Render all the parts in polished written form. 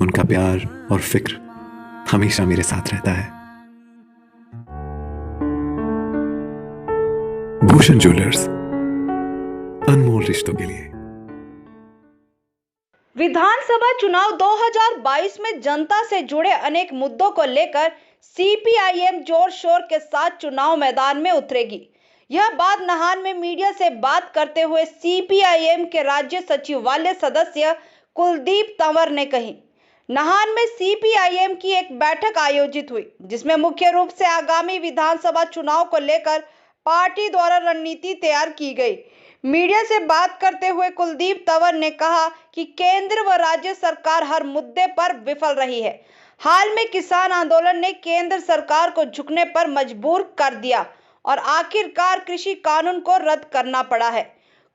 उनका प्यार और फिक्र हमेशा मेरे साथ रहता है। भूषण ज्वेलर्स, अनमोल रिश्तों के लिए। विधानसभा चुनाव 2022 में जनता से जुड़े अनेक मुद्दों को लेकर सीपीआईएम जोर शोर के साथ चुनाव मैदान में उतरेगी। यह बात नाहन में मीडिया से बात करते हुए सीपीआईएम के राज्य सचिवालय सदस्य कुलदीप तंवर ने कही। नाहन में सीपीआईएम की एक बैठक आयोजित हुई, जिसमें मुख्य रूप से आगामी विधानसभा चुनाव को लेकर पार्टी द्वारा रणनीति तैयार की गई। मीडिया से बात करते हुए कुलदीप तंवर ने कहा कि केंद्र व राज्य सरकार हर मुद्दे पर विफल रही है। हाल में किसान आंदोलन ने केंद्र सरकार को झुकने पर मजबूर कर दिया और आखिरकार कृषि कानून को रद्द करना पड़ा है।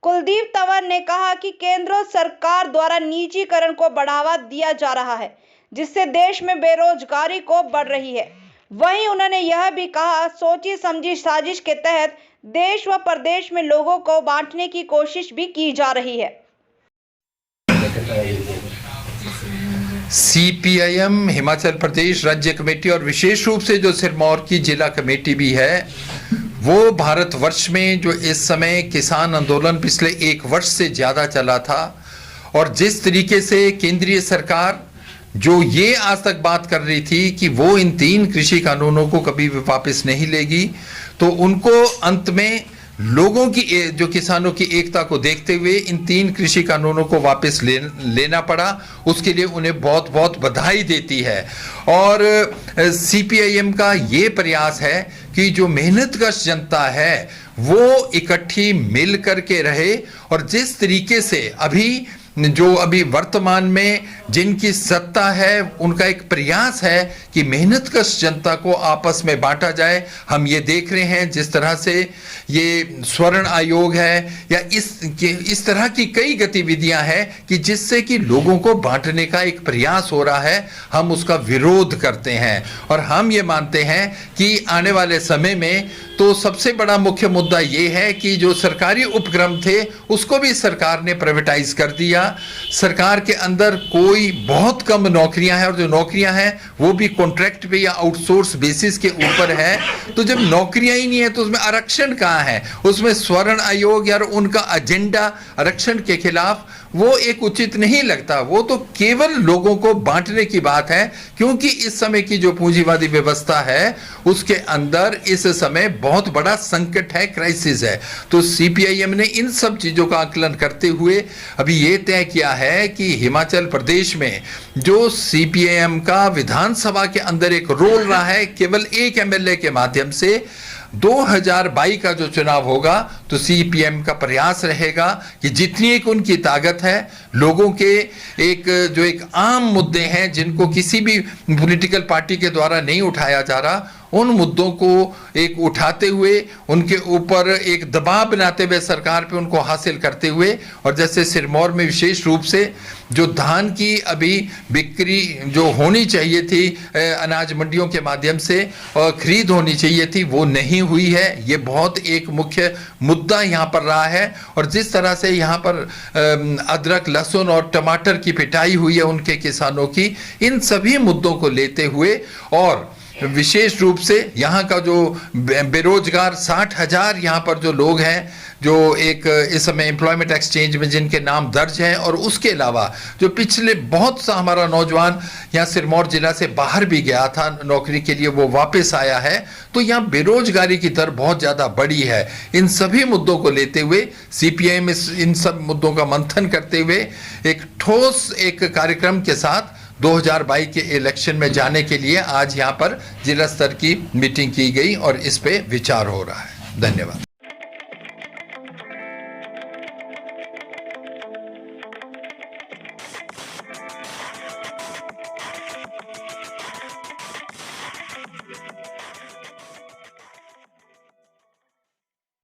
कुलदीप तंवर ने कहा कि केंद्र सरकार द्वारा निजीकरण को बढ़ावा दिया जा रहा है, जिससे देश में बेरोजगारी को बढ़ रही है। वहीं उन्होंने यह भी कहा, सोची समझी साजिश के तहत देश व प्रदेश में लोगों को बांटने की कोशिश भी की जा रही है। सीपीआईएम हिमाचल प्रदेश राज्य कमेटी और विशेष रूप से जो सिरमौर की जिला कमेटी भी है, वो भारतवर्ष में जो इस समय किसान आंदोलन पिछले 1 वर्ष से ज़्यादा चला था और जिस तरीके से केंद्रीय सरकार जो ये आज तक बात कर रही थी कि वो इन 3 कृषि कानूनों को कभी भी वापस नहीं लेगी, तो उनको अंत में लोगों की जो किसानों की एकता को देखते हुए इन 3 कृषि कानूनों को वापस लेना पड़ा। उसके लिए उन्हें बहुत बहुत बधाई देती है। और सीपीआईएम का ये प्रयास है कि जो मेहनतकश जनता है वो इकट्ठी मिल करके रहे और जिस तरीके से अभी वर्तमान में जिनकी सत्ता है उनका एक प्रयास है कि मेहनतकश जनता को आपस में बांटा जाए। हम ये देख रहे हैं जिस तरह से ये स्वर्ण आयोग है या इस तरह की कई गतिविधियां हैं कि जिससे कि लोगों को बांटने का एक प्रयास हो रहा है। हम उसका विरोध करते हैं और हम ये मानते हैं कि आने वाले समय में तो सबसे बड़ा मुख्य मुद्दा ये है कि जो सरकारी उपक्रम थे उसको भी सरकार ने प्राइवेटाइज कर दिया। सरकार के अंदर कोई बहुत कम नौकरियां हैं और जो नौकरियां हैं वो भी कॉन्ट्रैक्ट पे या आउटसोर्स बेसिस के ऊपर है। तो जब नौकरियां ही नहीं है तो उसमें आरक्षण कहाँ है? उसमें स्वर्ण आयोग या उनका एजेंडा आरक्षण के खिलाफ वो एक उचित नहीं लगता। वो तो केवल लोगों को बांटने की बात है, क्योंकि इस समय की जो पूंजीवादी व्यवस्था है उसके अंदर इस समय बहुत बड़ा संकट है, क्राइसिस है। तो सीपीआईएम ने इन सब चीजों का आकलन करते हुए अभी ये तय किया है कि हिमाचल प्रदेश में जो सीपीआईएम का विधानसभा के अंदर एक रोल रहा है केवल एक एमएलए के माध्यम से, 2022 का जो चुनाव होगा तो सीपीएम का प्रयास रहेगा कि जितनी एक उनकी ताकत है, लोगों के एक आम मुद्दे हैं जिनको किसी भी पॉलिटिकल पार्टी के द्वारा नहीं उठाया जा रहा, उन मुद्दों को एक उठाते हुए उनके ऊपर एक दबाव बनाते हुए सरकार पे उनको हासिल करते हुए, और जैसे सिरमौर में विशेष रूप से जो धान की अभी बिक्री जो होनी चाहिए थी अनाज मंडियों के माध्यम से और खरीद होनी चाहिए थी वो नहीं हुई है। ये बहुत एक मुख्य मुद्दा यहाँ पर रहा है। और जिस तरह से यहाँ पर अदरक, लहसुन और टमाटर की पिटाई हुई है उनके किसानों की, इन सभी मुद्दों को लेते हुए और विशेष रूप से यहाँ का जो बेरोजगार 60,000 यहाँ पर जो लोग हैं जो एक इस समय एम्प्लॉयमेंट एक्सचेंज में जिनके नाम दर्ज हैं, और उसके अलावा जो पिछले बहुत सा हमारा नौजवान यहाँ सिरमौर जिला से बाहर भी गया था नौकरी के लिए, वो वापस आया है, तो यहाँ बेरोजगारी की दर बहुत ज़्यादा बढ़ी है। इन सभी मुद्दों को लेते हुए सीपीआईएम इन सब मुद्दों का मंथन करते हुए एक ठोस एक कार्यक्रम के साथ 2022 के इलेक्शन में जाने के लिए आज यहाँ पर जिला स्तर की मीटिंग की गई और इस पे विचार हो रहा है। धन्यवाद।